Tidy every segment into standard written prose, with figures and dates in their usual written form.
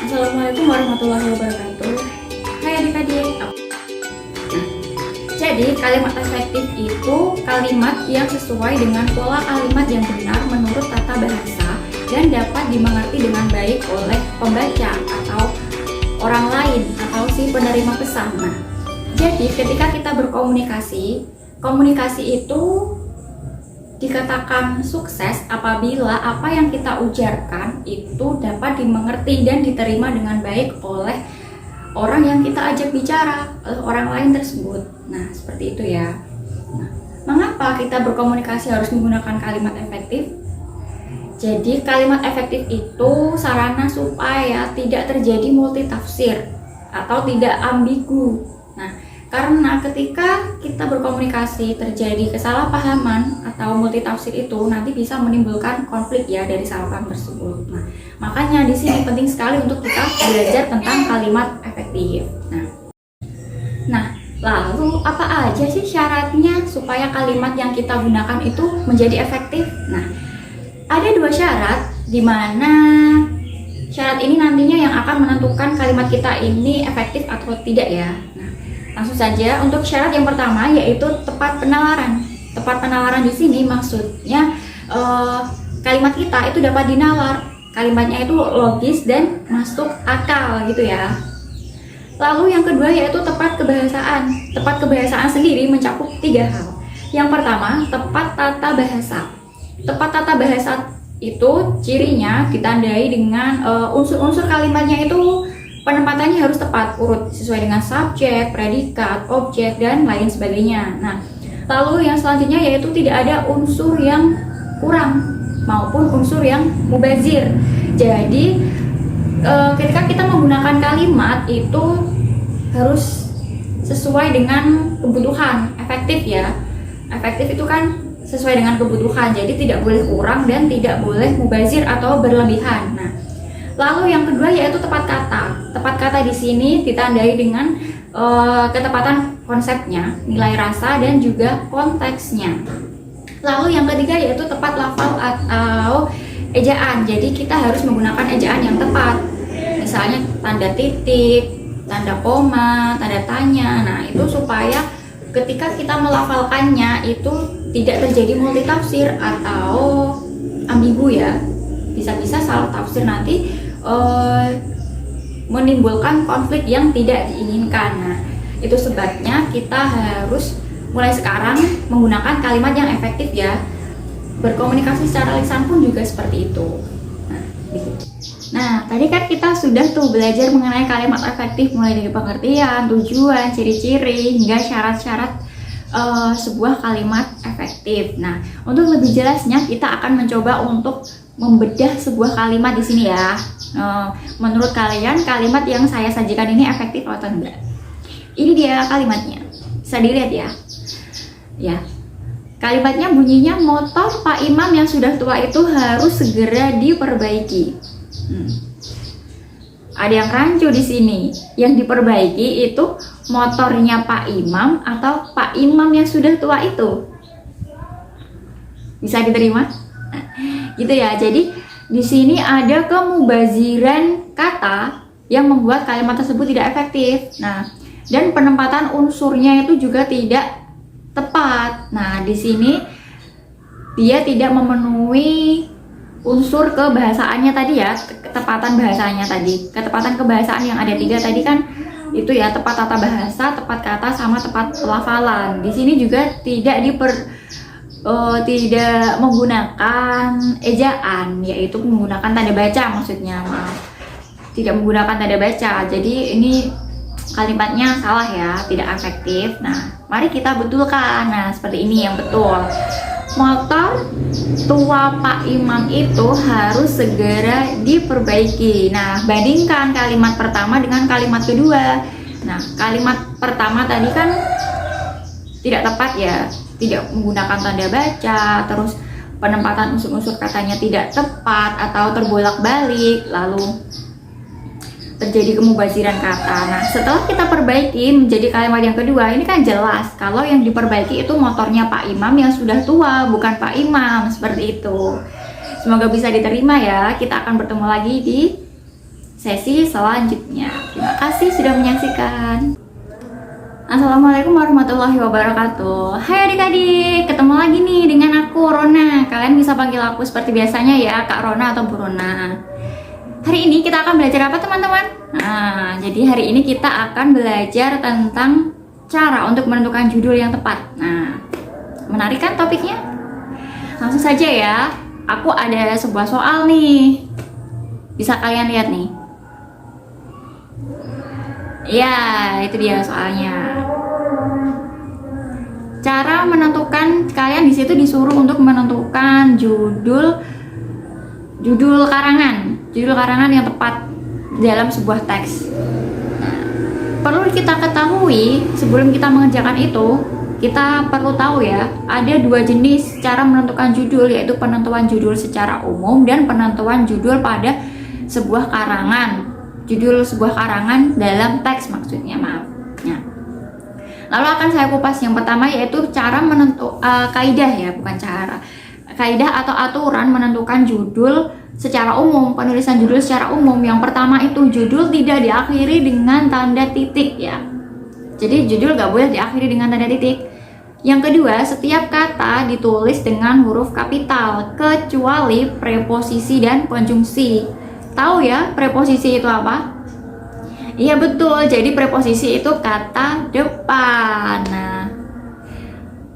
Assalamualaikum warahmatullahi wabarakatuh. Hai adik-adik. Jadi kalimat efektif itu kalimat yang sesuai dengan pola kalimat yang benar menurut tata bahasa dan dapat dimengerti dengan baik oleh pembaca atau orang lain atau si penerima pesan. Nah, jadi ketika kita berkomunikasi, komunikasi itu dikatakan sukses apabila apa yang kita ujarkan itu dapat dimengerti dan diterima dengan baik oleh orang yang kita ajak bicara, oleh orang lain tersebut. Nah, seperti itu ya. Nah, mengapa kita berkomunikasi harus menggunakan kalimat efektif? Jadi kalimat efektif itu sarana supaya tidak terjadi multitafsir atau tidak ambigu. Nah, karena ketika kita berkomunikasi terjadi kesalahpahaman atau multitafsir itu nanti bisa menimbulkan konflik ya dari salah paham tersebut. Nah, makanya di sini penting sekali untuk kita belajar tentang kalimat efektif. Nah, lalu apa aja sih syaratnya supaya kalimat yang kita gunakan itu menjadi efektif? Nah, ada dua syarat di mana syarat ini nantinya yang akan menentukan kalimat kita ini efektif atau tidak ya. Langsung saja untuk syarat yang pertama yaitu tepat penalaran. Tepat penalaran di sini maksudnya kalimat kita itu dapat dinalar. Kalimatnya itu logis dan masuk akal gitu ya. Lalu yang kedua yaitu tepat kebahasaan. Tepat kebahasaan sendiri mencakup 3 hal. Yang pertama, tepat tata bahasa. Tepat tata bahasa itu cirinya ditandai dengan unsur-unsur kalimatnya itu penempatannya harus tepat, urut sesuai dengan subjek, predikat, objek, dan lain sebagainya. Nah, lalu yang selanjutnya yaitu tidak ada unsur yang kurang maupun unsur yang mubazir. Jadi, ketika kita menggunakan kalimat itu harus sesuai dengan kebutuhan, efektif ya. Efektif itu kan sesuai dengan kebutuhan, jadi tidak boleh kurang dan tidak boleh mubazir atau berlebihan. Nah, lalu yang kedua yaitu tepat kata. Tepat kata di sini ditandai dengan ketepatan konsepnya, nilai rasa dan juga konteksnya. Lalu yang ketiga yaitu tepat lafal atau ejaan. Jadi kita harus menggunakan ejaan yang tepat. Misalnya tanda titik, tanda koma, tanda tanya. Nah, itu supaya ketika kita melafalkannya itu tidak terjadi multitafsir atau ambigu ya. Bisa-bisa salah tafsir nanti menimbulkan konflik yang tidak diinginkan. Nah, itu sebabnya kita harus mulai sekarang menggunakan kalimat yang efektif ya. Berkomunikasi secara lisan pun juga seperti itu. Nah, tadi kan kita sudah tuh belajar mengenai kalimat efektif mulai dari pengertian, tujuan, ciri-ciri hingga syarat-syarat sebuah kalimat efektif. Nah, untuk lebih jelasnya kita akan mencoba untuk membedah sebuah kalimat di sini ya. Menurut kalian kalimat yang saya sajikan ini efektif atau enggak? Ini dia kalimatnya. Bisa dilihat ya. Ya. Kalimatnya bunyinya motor Pak Imam yang sudah tua itu harus segera diperbaiki. Ada yang rancu di sini. Yang diperbaiki itu motornya Pak Imam atau Pak Imam yang sudah tua itu? Bisa diterima? Gitu ya. Jadi di sini ada kemubaziran kata yang membuat kalimat tersebut tidak efektif. Nah, dan penempatan unsurnya itu juga tidak tepat. Nah, di sini dia tidak memenuhi unsur kebahasaannya tadi ya, ketepatan bahasanya tadi. Ketepatan kebahasaan yang ada 3 tadi kan itu ya, tepat tata bahasa, tepat kata, sama tepat pelafalan. Di sini juga tidak tidak menggunakan ejaan, yaitu menggunakan tanda baca maksudnya, maaf. Tidak menggunakan tanda baca. Jadi ini kalimatnya salah ya, tidak efektif. Nah, mari kita betulkan. Nah, seperti ini yang betul. Motor tua Pak Imam itu harus segera diperbaiki. Nah, bandingkan kalimat pertama dengan kalimat kedua. Nah, kalimat pertama tadi kan tidak tepat ya, tidak menggunakan tanda baca, terus penempatan unsur-unsur katanya tidak tepat atau terbolak-balik, lalu terjadi kemubaziran kata. Nah, setelah kita perbaiki menjadi kalimat yang kedua, ini kan jelas kalau yang diperbaiki itu motornya Pak Imam yang sudah tua, bukan Pak Imam, seperti itu. Semoga bisa diterima ya. Kita akan bertemu lagi di sesi selanjutnya. Terima kasih sudah menyaksikan. Assalamualaikum warahmatullahi wabarakatuh. Hai adik-adik, ketemu lagi nih dengan aku Rona. Kalian bisa panggil aku seperti biasanya ya, Kak Rona atau Bu Rona. Hari ini kita akan belajar apa teman-teman? Nah, jadi hari ini kita akan belajar tentang cara untuk menentukan judul yang tepat. Nah, menarik kan topiknya? Langsung saja ya. Aku ada sebuah soal nih. Bisa kalian lihat nih. Ya, itu dia soalnya. Cara menentukan, kalian di situ disuruh untuk menentukan judul karangan yang tepat dalam sebuah teks. Nah, perlu kita ketahui sebelum kita mengerjakan itu, kita perlu tahu ya, ada dua jenis cara menentukan judul, yaitu penentuan judul secara umum dan penentuan judul pada sebuah karangan. Judul sebuah karangan dalam teks maksudnya, maaf. Nah, lalu akan saya kupas yang pertama, yaitu cara kaidah ya, bukan cara. Kaidah atau aturan menentukan judul secara umum, penulisan judul secara umum. Yang pertama itu judul tidak diakhiri dengan tanda titik ya. Jadi judul gak boleh diakhiri dengan tanda titik. Yang kedua, setiap kata ditulis dengan huruf kapital kecuali preposisi dan konjungsi. Tahu ya preposisi itu apa? Iya betul, jadi preposisi itu kata depan. Nah,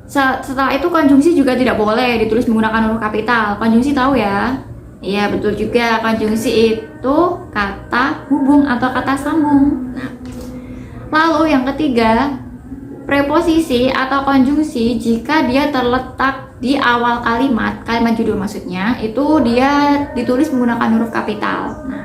setelah itu konjungsi juga tidak boleh ditulis menggunakan huruf kapital. Konjungsi tahu ya? Iya betul juga, konjungsi itu kata hubung atau kata sambung. Nah, lalu yang ketiga, preposisi atau konjungsi jika dia terletak di awal kalimat judul maksudnya, itu dia ditulis menggunakan huruf kapital. Nah,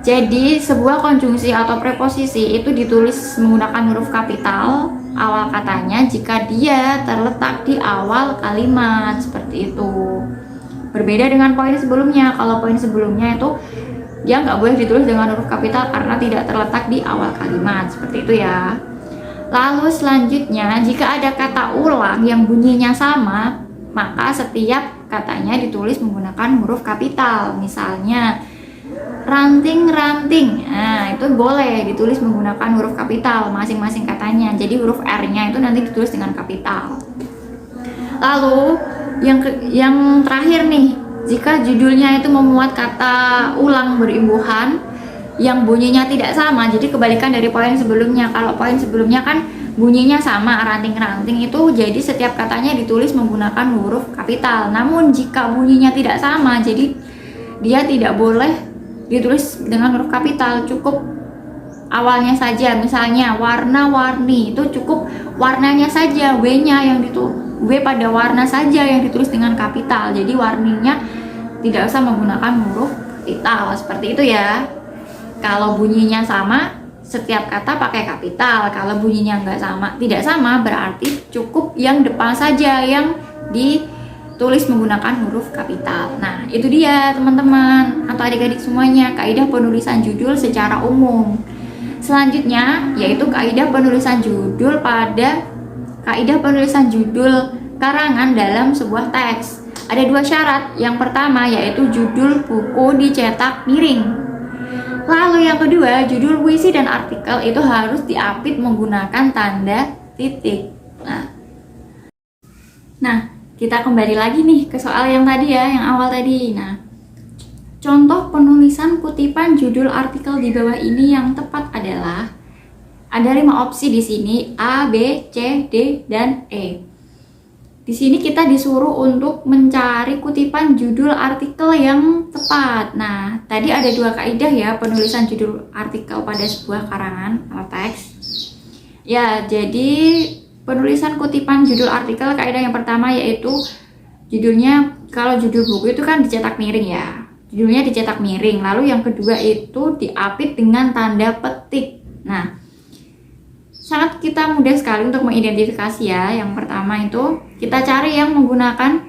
jadi sebuah konjungsi atau preposisi itu ditulis menggunakan huruf kapital awal katanya jika dia terletak di awal kalimat, seperti itu. Berbeda dengan poin sebelumnya. Kalau poin sebelumnya itu dia nggak boleh ditulis dengan huruf kapital karena tidak terletak di awal kalimat, seperti itu ya. Lalu selanjutnya, jika ada kata ulang yang bunyinya sama, maka setiap katanya ditulis menggunakan huruf kapital. Misalnya ranting-ranting, nah itu boleh ditulis menggunakan huruf kapital masing-masing katanya. Jadi huruf R-nya itu nanti ditulis dengan kapital. Lalu yang terakhir nih, jika judulnya itu memuat kata ulang berimbuhan yang bunyinya tidak sama, jadi kebalikan dari poin sebelumnya. Kalau poin sebelumnya kan bunyinya sama, ranting-ranting itu, jadi setiap katanya ditulis menggunakan huruf kapital. Namun jika bunyinya tidak sama, jadi dia tidak boleh ditulis dengan huruf kapital, cukup awalnya saja. Misalnya warna-warni, itu cukup warnanya saja, W-nya yang W pada warna saja yang ditulis dengan kapital. Jadi warninya tidak usah menggunakan huruf kapital, seperti itu ya. Kalau bunyinya sama, setiap kata pakai kapital. Kalau bunyinya tidak sama, berarti cukup yang depan saja yang ditulis menggunakan huruf kapital. Nah, itu dia teman-teman atau adik-adik semuanya, kaidah penulisan judul secara umum. Selanjutnya yaitu kaidah penulisan judul karangan dalam sebuah teks. Ada dua syarat. Yang pertama yaitu judul buku dicetak miring. Lalu yang kedua, judul puisi dan artikel itu harus diapit menggunakan tanda titik. Nah, kita kembali lagi nih ke soal yang tadi ya, yang awal tadi. Nah, contoh penulisan kutipan judul artikel di bawah ini yang tepat adalah, ada 5 opsi di sini, A, B, C, D, dan E. Di sini kita disuruh untuk mencari kutipan judul artikel yang tepat. Nah, tadi ada 2 kaidah ya penulisan judul artikel pada sebuah karangan atau teks. Ya, jadi penulisan kutipan judul artikel, kaidah yang pertama yaitu judulnya, kalau judul buku itu kan dicetak miring ya. Judulnya dicetak miring. Lalu yang kedua itu diapit dengan tanda petik. Nah, sangat kita mudah sekali untuk mengidentifikasi ya. Yang pertama itu kita cari yang menggunakan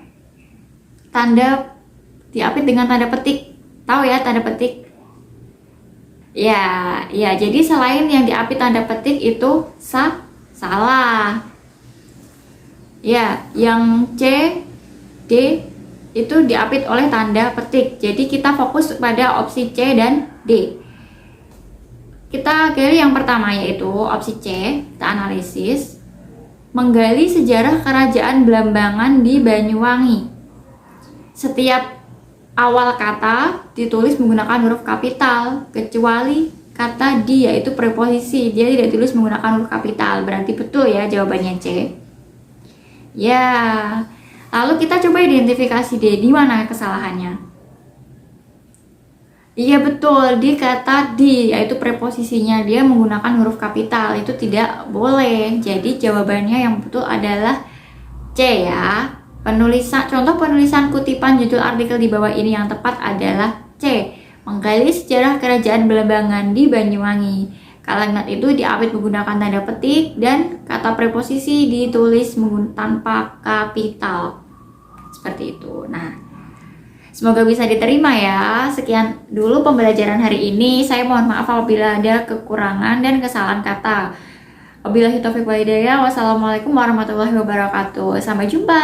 tanda diapit dengan tanda petik. Tahu ya tanda petik? Ya, jadi selain yang diapit tanda petik itu salah. Ya, yang C, D itu diapit oleh tanda petik. Jadi kita fokus pada opsi C dan D. Kita gali yang pertama, yaitu opsi C, kita analisis. Menggali sejarah kerajaan Blambangan di Banyuwangi. Setiap awal kata ditulis menggunakan huruf kapital, kecuali kata di, yaitu preposisi. Dia tidak ditulis menggunakan huruf kapital. Berarti betul ya jawabannya C. Ya, lalu kita coba identifikasi D, di mana kesalahannya. Iya betul, di kata di, yaitu preposisinya dia menggunakan huruf kapital, itu tidak boleh. Jadi jawabannya yang betul adalah C ya. Contoh penulisan kutipan judul artikel di bawah ini yang tepat adalah C. Menggali sejarah kerajaan Blambangan di Banyuwangi. Kalimat itu diapit menggunakan tanda petik dan kata preposisi ditulis tanpa kapital. Seperti itu. Nah, semoga bisa diterima ya. Sekian dulu pembelajaran hari ini. Saya mohon maaf apabila ada kekurangan dan kesalahan kata. Wabillahi taufiq wal hidayah. Wassalamualaikum warahmatullahi wabarakatuh. Sampai jumpa.